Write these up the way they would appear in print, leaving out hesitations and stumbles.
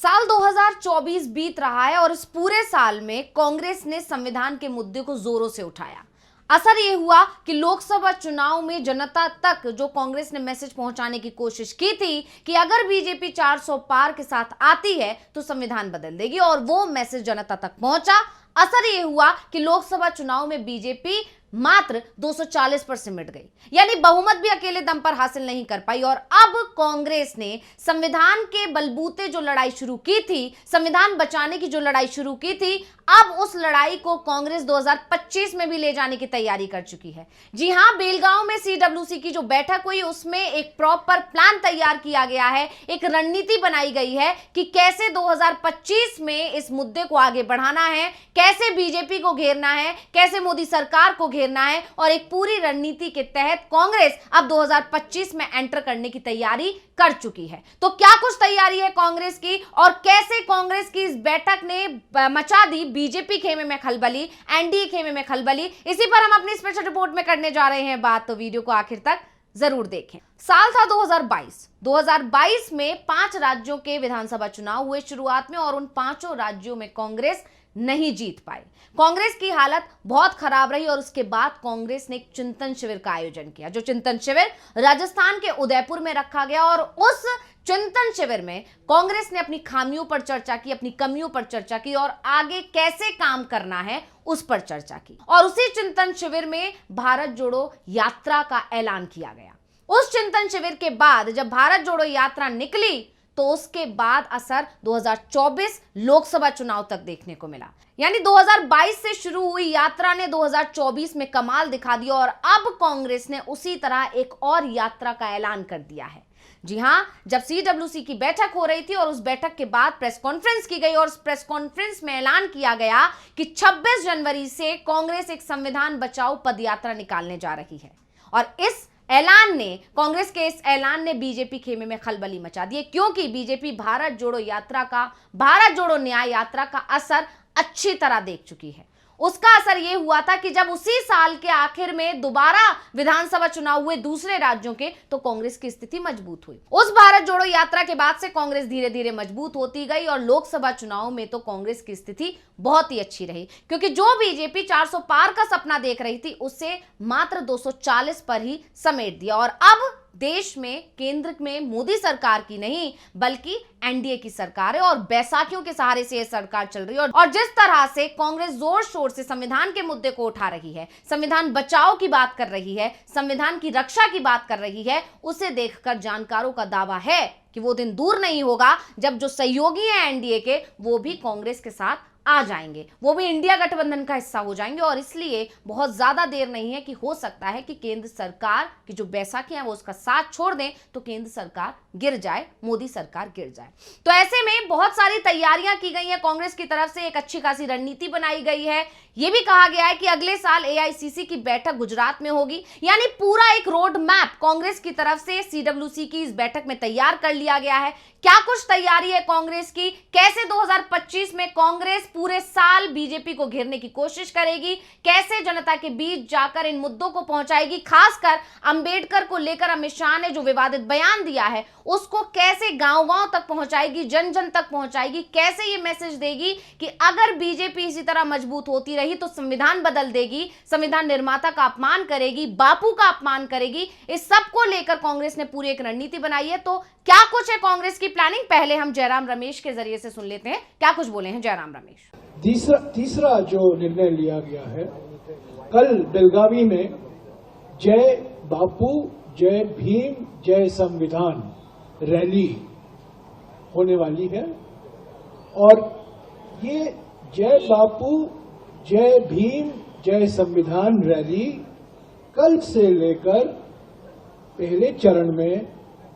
साल 2024 बीत रहा है और इस पूरे साल में कांग्रेस ने संविधान के मुद्दे को जोरों से उठाया। असर यह हुआ कि लोकसभा चुनाव में जनता तक जो कांग्रेस ने मैसेज पहुंचाने की कोशिश की थी कि अगर बीजेपी 400 पार के साथ आती है तो संविधान बदल देगी, और वो मैसेज जनता तक पहुंचा। असर यह हुआ कि लोकसभा चुनाव में बीजेपी मात्र 240 पर सिमट गई, यानी बहुमत भी अकेले दम पर हासिल नहीं कर पाई। और अब कांग्रेस ने संविधान के बलबूते जो लड़ाई शुरू की थी, संविधान बचाने की जो लड़ाई शुरू की थी, अब उस लड़ाई को कांग्रेस 2025 में भी ले जाने की तैयारी कर चुकी है। जी हां, बेलगांव में सीडब्ल्यूसी की जो बैठक हुई उसमें एक प्रॉपर प्लान तैयार किया गया है, एक रणनीति बनाई गई है कि कैसे 2025 में इस मुद्दे को आगे बढ़ाना है, कैसे बीजेपी को घेरना है, कैसे मोदी सरकार को घेरना है। और एक पूरी रणनीति के तहत कांग्रेस अब 2025 में एंटर करने की तैयारी कर चुकी है। तो क्या कुछ तैयारी है कांग्रेस की, और कैसे कांग्रेस की इस बैठक ने मचा दी बीजेपी खेमे में खलबली, एनडीए खेमे में खलबली, इसी पर हम अपनी स्पेशल रिपोर्ट में करने जा रहे हैं बात। तो वीडियो को आखिर तक जरूर देखें। साल था 2022 में 5 राज्यों के विधानसभा चुनाव हुए शुरुआत में, और उन 5 राज्यों में कांग्रेस नहीं जीत पाई। कांग्रेस की हालत बहुत खराब रही और उसके बाद कांग्रेस ने एक चिंतन शिविर का आयोजन किया, जो चिंतन शिविर राजस्थान के उदयपुर में रखा गया। और उस चिंतन शिविर में कांग्रेस ने अपनी खामियों पर चर्चा की, अपनी कमियों पर चर्चा की, और आगे कैसे काम करना है उस पर चर्चा की। और उसी चिंतन शिविर में भारत जोड़ो यात्रा का ऐलान किया गया। उस चिंतन शिविर के बाद जब भारत जोड़ो यात्रा निकली तो उसके बाद असर 2024 लोकसभा चुनाव तक देखने को मिला। यानी 2022 से शुरू हुई यात्रा ने 2024 में कमाल दिखा दिया, और अब कांग्रेस ने उसी तरह एक और यात्रा का ऐलान कर दिया है। जी हां, जब सीडब्ल्यूसी की बैठक हो रही थी और उस बैठक के बाद प्रेस कॉन्फ्रेंस की गई, और उस प्रेस कॉन्फ्रेंस में ऐलान किया गया कि 26 जनवरी से कांग्रेस एक संविधान बचाओ पदयात्रा निकालने जा रही है। और इस ऐलान ने, कांग्रेस के इस ऐलान ने बीजेपी खेमे में खलबली मचा दी, क्योंकि बीजेपी भारत जोड़ो यात्रा का, भारत जोड़ो न्याय यात्रा का असर अच्छी तरह देख चुकी है। उसका असर यह हुआ था कि जब उसी साल के आखिर में दोबारा विधानसभा चुनाव हुए दूसरे राज्यों के, तो कांग्रेस की स्थिति मजबूत हुई। उस भारत जोड़ो यात्रा के बाद से कांग्रेस धीरे धीरे मजबूत होती गई, और लोकसभा चुनाव में तो कांग्रेस की स्थिति बहुत ही अच्छी रही, क्योंकि जो बीजेपी 400 पार का सपना देख रही थी उसे मात्र 240 पर ही समेट दिया। और अब देश में केंद्र में मोदी सरकार की नहीं बल्कि एनडीए की सरकार है, और बैसाखियों के सहारे से यह सरकार चल रही है। और जिस तरह से कांग्रेस जोर शोर से संविधान के मुद्दे को उठा रही है, संविधान बचाओ की बात कर रही है, संविधान की रक्षा की बात कर रही है, उसे देखकर जानकारों का दावा है कि वो दिन दूर नहीं होगा जब जो सहयोगी हैं एनडीए के, वो भी कांग्रेस के साथ आ जाएंगे, वो भी इंडिया गठबंधन का हिस्सा हो जाएंगे। और इसलिए बहुत ज्यादा देर नहीं है कि हो सकता है कि केंद्र सरकार की जो बैसाखी है वो उसका साथ छोड़ दें, तो केंद्र सरकार गिर जाए, मोदी सरकार गिर जाए। तो ऐसे में बहुत सारी तैयारियां की गई हैं कांग्रेस की तरफ से, एक अच्छी खासी रणनीति बनाई गई है। यह भी कहा गया है कि अगले साल एआईसीसी की बैठक गुजरात में होगी, यानी पूरा एक रोड मैप कांग्रेस की तरफ से सीडब्ल्यूसी की इस बैठक में तैयार कर लिया गया है। क्या कुछ तैयारी है कांग्रेस की, कैसे 2025 में कांग्रेस पूरे साल बीजेपी को घेरने की कोशिश करेगी, कैसे जनता के बीच जाकर इन मुद्दों को पहुंचाएगी, खासकर अंबेडकर को लेकर अमित शाह ने जो विवादित बयान दिया है उसको कैसे गांव-गांव तक पहुंचाएगी, जन जन तक पहुंचाएगी, कैसे ये मैसेज देगी कि अगर बीजेपी इसी तरह मजबूत होती रही तो संविधान बदल देगी, संविधान निर्माता का अपमान करेगी, बापू का अपमान करेगी। इस सब को लेकर कांग्रेस ने पूरी एक रणनीति बनाई है। तो क्या कुछ है कांग्रेस की प्लानिंग, पहले हम जयराम रमेश के जरिए से सुन लेते हैं क्या कुछ बोले हैं जयराम रमेश। तीसरा जो निर्णय लिया गया है, कल बेलगावी में जय बापू जय भीम जय संविधान रैली होने वाली है, और ये जय बापू जय भीम जय संविधान रैली कल से लेकर पहले चरण में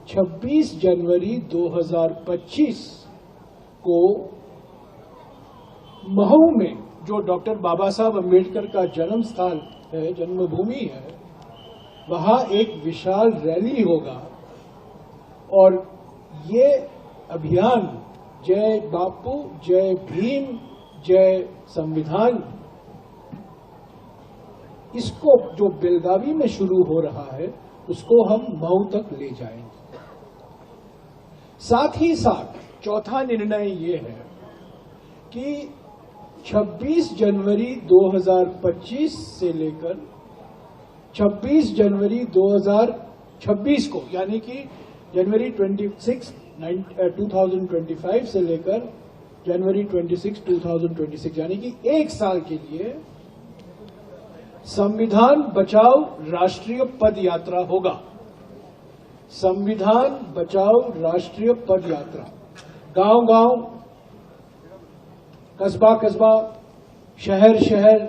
26 जनवरी 2025 को महू में, जो डॉक्टर बाबा साहब अम्बेडकर का जन्म स्थल है, जन्मभूमि है, वहां एक विशाल रैली होगा। और ये अभियान जय बापू जय भीम जय संविधान, इसको जो बेलगावी में शुरू हो रहा है उसको हम महू तक ले जाएंगे। साथ ही साथ चौथा निर्णय ये है कि 26 जनवरी 2025 से लेकर 26 जनवरी 2026 को, यानी कि जनवरी 26 2025 से लेकर जनवरी 26 2026, यानी कि एक साल के लिए संविधान बचाओ राष्ट्रीय पद यात्रा होगा। संविधान बचाओ राष्ट्रीय पद यात्रा गांव-गांव, कस्बा-कस्बा, शहर-शहर,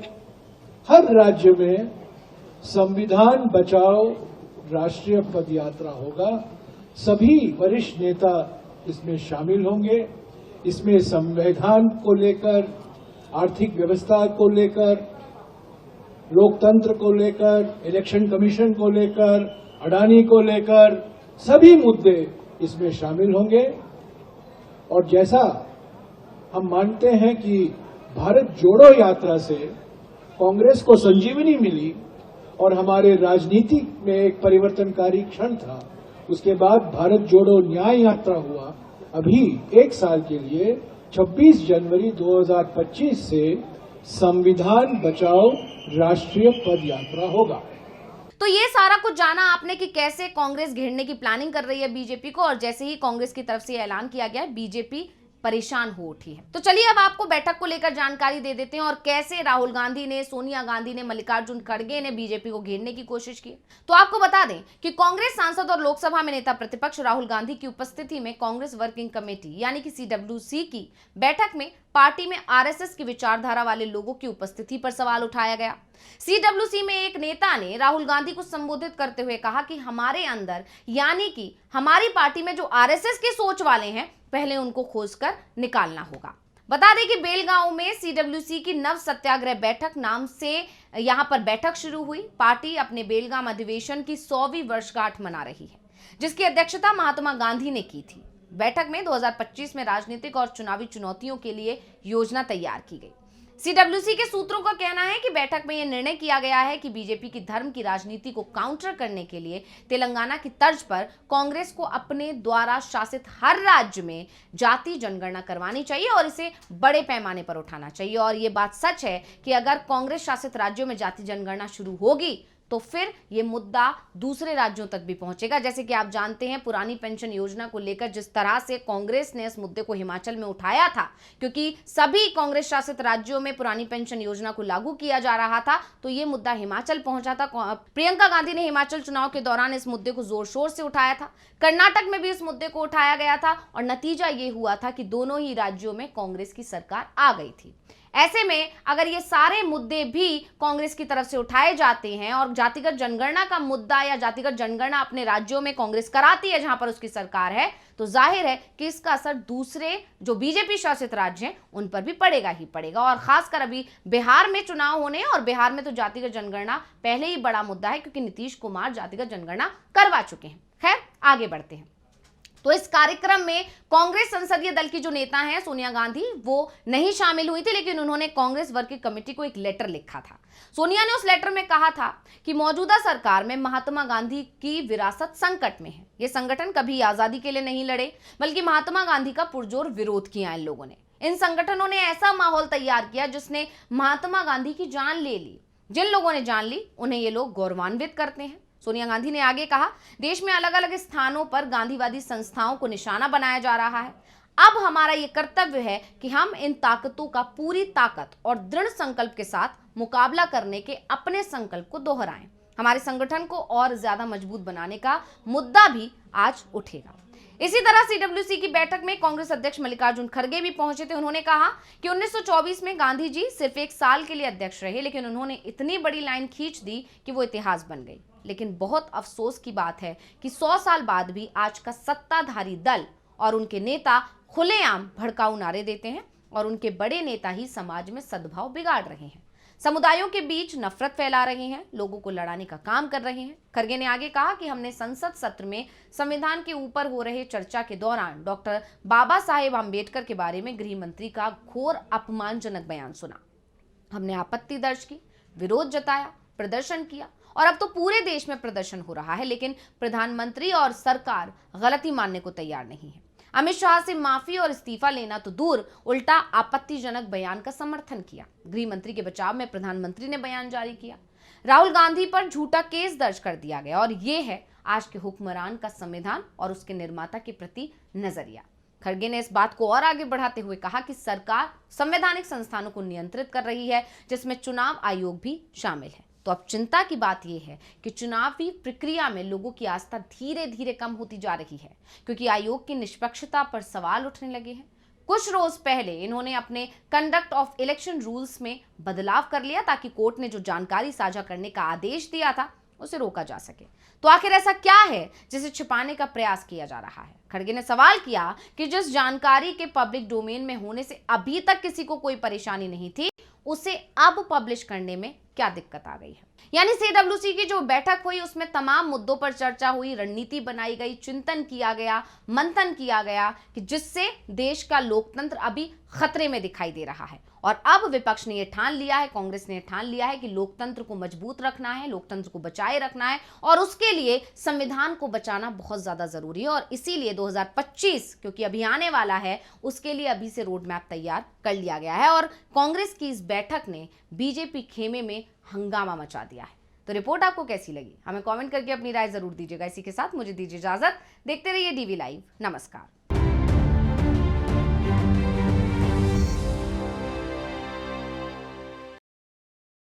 हर राज्य में संविधान बचाओ राष्ट्रीय पद यात्रा होगा। सभी वरिष्ठ नेता इसमें शामिल होंगे। इसमें संविधान को लेकर, आर्थिक व्यवस्था को लेकर, लोकतंत्र को लेकर, इलेक्शन कमीशन को लेकर, अडानी को लेकर सभी मुद्दे इसमें शामिल होंगे। और जैसा हम मानते हैं कि भारत जोड़ो यात्रा से कांग्रेस को संजीवनी मिली और हमारे राजनीति में एक परिवर्तनकारी क्षण था, उसके बाद भारत जोड़ो न्याय यात्रा हुआ। अभी एक साल के लिए 26 जनवरी 2025 से संविधान बचाओ राष्ट्रीय पद यात्रा होगा। तो ये सारा कुछ जाना आपने कि कैसे कांग्रेस घेरने की प्लानिंग कर रही है बीजेपी को, और जैसे ही कांग्रेस की तरफ से ऐलान किया गया है, बीजेपी परेशान हो उठी है। तो चलिए अब आपको बैठक को लेकर जानकारी दे देते हैं और कैसे राहुल गांधी ने, सोनिया गांधी ने, मल्लिकार्जुन खड़गे ने बीजेपी को घेरने की कोशिश की। तो आपको बता दें कि कांग्रेस सांसद और लोकसभा में नेता प्रतिपक्ष राहुल गांधी की उपस्थिति में कांग्रेस वर्किंग कमेटी यानी कि CWC की बैठक में पार्टी में RSS की विचारधारा वाले लोगों की उपस्थिति पर सवाल उठाया गया। CWC में एक नेता ने राहुल गांधी को संबोधित करते हुए कहा कि हमारे अंदर यानी कि हमारी पार्टी में जो RSS की सोच वाले हैं, पहले उनको खोजकर निकालना होगा। बता दें कि बेलगांव में CWC की नव सत्याग्रह बैठक नाम से यहां पर बैठक शुरू हुई। पार्टी अपने बेलगाम अधिवेशन की 100वीं वर्षगांठ मना रही है, जिसकी अध्यक्षता महात्मा गांधी ने की थी। बैठक में 2025 में राजनीतिक और चुनावी चुनौतियों के लिए योजना तैयार की गई। CWC के सूत्रों का कहना है कि बैठक में यह निर्णय किया गया है कि बीजेपी की धर्म की राजनीति को काउंटर करने के लिए तेलंगाना की तर्ज पर कांग्रेस को अपने द्वारा शासित हर राज्य में जाति जनगणना करवानी चाहिए और इसे बड़े पैमाने पर उठाना चाहिए। और ये बात सच है कि अगर कांग्रेस शासित राज्यों में जाति जनगणना शुरू होगी तो फिर ये मुद्दा दूसरे राज्यों तक भी पहुंचेगा। जैसे कि आप जानते हैं, पुरानी पेंशन योजना को लेकर जिस तरह से कांग्रेस ने इस मुद्दे को हिमाचल में उठाया था, क्योंकि सभी कांग्रेस शासित राज्यों में पुरानी पेंशन योजना को लागू किया जा रहा था, तो ये मुद्दा हिमाचल पहुंचा था। प्रियंका गांधी ने हिमाचल चुनाव के दौरान इस मुद्दे को जोर शोर से उठाया था। कर्नाटक में भी इस मुद्दे को उठाया गया था और नतीजा ये हुआ था कि दोनों ही राज्यों में कांग्रेस की सरकार आ गई थी। ऐसे में अगर ये सारे मुद्दे भी कांग्रेस की तरफ से उठाए जाते हैं और जातिगत जनगणना का मुद्दा या जातिगत जनगणना अपने राज्यों में कांग्रेस कराती है जहां पर उसकी सरकार है, तो जाहिर है कि इसका असर दूसरे जो बीजेपी शासित राज्य हैं उन पर भी पड़ेगा ही पड़ेगा। और खासकर अभी बिहार में चुनाव होने और बिहार में तो जातिगत जनगणना पहले ही बड़ा मुद्दा है, क्योंकि नीतीश कुमार जातिगत जनगणना करवा चुके हैं। खैर, आगे बढ़ते हैं। तो इस कार्यक्रम में कांग्रेस संसदीय दल की जो नेता हैं सोनिया गांधी, वो नहीं शामिल हुई थी, लेकिन उन्होंने कांग्रेस वर्किंग कमेटी को एक लेटर लिखा था। सोनिया ने उस लेटर में कहा था कि मौजूदा सरकार में महात्मा गांधी की विरासत संकट में है। ये संगठन कभी आजादी के लिए नहीं लड़े, बल्कि महात्मा गांधी का पुरजोर विरोध किया इन लोगों ने। इन संगठनों ने ऐसा माहौल तैयार किया जिसने महात्मा गांधी की जान ले ली। जिन लोगों ने जान ली उन्हें ये लोग गौरवान्वित करते हैं। सोनिया गांधी ने आगे कहा, देश में अलग अलग स्थानों पर गांधीवादी संस्थाओं को निशाना बनाया जा रहा है। अब हमारा ये कर्तव्य है कि हम इन ताकतों का पूरी ताकत और दृढ़ संकल्प के साथ मुकाबला करने के अपने संकल्प को दोहराएं। हमारे संगठन को और ज्यादा मजबूत बनाने का मुद्दा भी आज उठेगा। इसी तरह CWC की बैठक में कांग्रेस अध्यक्ष मल्लिकार्जुन खड़गे भी पहुंचे थे। उन्होंने कहा कि 1924 में गांधी जी सिर्फ एक साल के लिए अध्यक्ष रहे, लेकिन उन्होंने इतनी बड़ी लाइन खींच दी कि वो इतिहास बन गई। लेकिन बहुत अफसोस की बात है कि 100 साल बाद भी आज का सत्ताधारी दल और उनके नेता खुलेआम भड़काऊ नारे देते हैं और उनके बड़े नेता ही समाज में सद्भाव बिगाड़ रहे हैं, समुदायों के बीच नफरत फैला रहे हैं, लोगों को लड़ाने का काम कर रहे हैं। खड़गे ने आगे कहा कि हमने संसद सत्र में संविधान के ऊपर हो रहे चर्चा के दौरान डॉक्टर बाबा साहेब आम्बेडकर के बारे में गृह मंत्री का घोर अपमानजनक बयान सुना। हमने आपत्ति दर्ज की, विरोध जताया, प्रदर्शन किया और अब तो पूरे देश में प्रदर्शन हो रहा है, लेकिन प्रधानमंत्री और सरकार गलती मानने को तैयार नहीं है। अमित शाह से माफी और इस्तीफा लेना तो दूर, उल्टा आपत्तिजनक बयान का समर्थन किया। गृह मंत्री के बचाव में प्रधानमंत्री ने बयान जारी किया। राहुल गांधी पर झूठा केस दर्ज कर दिया गया और ये है आज के हुक्मरान का संविधान और उसके निर्माता के प्रति नजरिया। खड़गे ने इस बात को और आगे बढ़ाते हुए कहा कि सरकार संवैधानिक संस्थानों को नियंत्रित कर रही है, जिसमें चुनाव आयोग भी शामिल है। तो अब चिंता की बात यह है कि चुनावी प्रक्रिया में लोगों की आस्था धीरे धीरे कम होती जा रही है, क्योंकि आयोग की निष्पक्षता पर सवाल उठने लगे हैं। कुछ रोज पहले इन्होंने अपने कंडक्ट ऑफ इलेक्शन रूल्स में बदलाव कर लिया ताकि कोर्ट ने जो जानकारी साझा करने का आदेश दिया था उसे रोका जा सके। तो आखिर ऐसा क्या है जिसे छिपाने का प्रयास किया जा रहा है? खड़गे ने सवाल किया कि जिस जानकारी के पब्लिक डोमेन में होने से अभी तक किसी को कोई परेशानी नहीं थी, उसे अब पब्लिश करने में क्या दिक्कत आ गई है? यानी सीडब्ल्यूसी की जो बैठक हुई उसमें तमाम मुद्दों पर चर्चा हुई, रणनीति बनाई गई, चिंतन किया गया, मंथन किया गया कि जिससे देश का लोकतंत्र अभी खतरे में दिखाई दे रहा है। और अब विपक्ष ने यह ठान लिया है, कांग्रेस ने ठान लिया है कि लोकतंत्र को मजबूत रखना है, लोकतंत्र को बचाए रखना है और उसके लिए संविधान को बचाना बहुत ज्यादा जरूरी है। और इसीलिए 2025 क्योंकि अभी आने वाला है, उसके लिए अभी से रोड मैप तैयार कर लिया गया है। और कांग्रेस की इस बैठक ने बीजेपी खेमे में हंगामा मचा दिया है। तो रिपोर्ट आपको कैसी लगी? हमें कमेंट करके अपनी राय जरूर दीजिएगा। इसी के साथ मुझे दीजिए इजाजत। देखते रहिए डीवी लाइव। नमस्कार।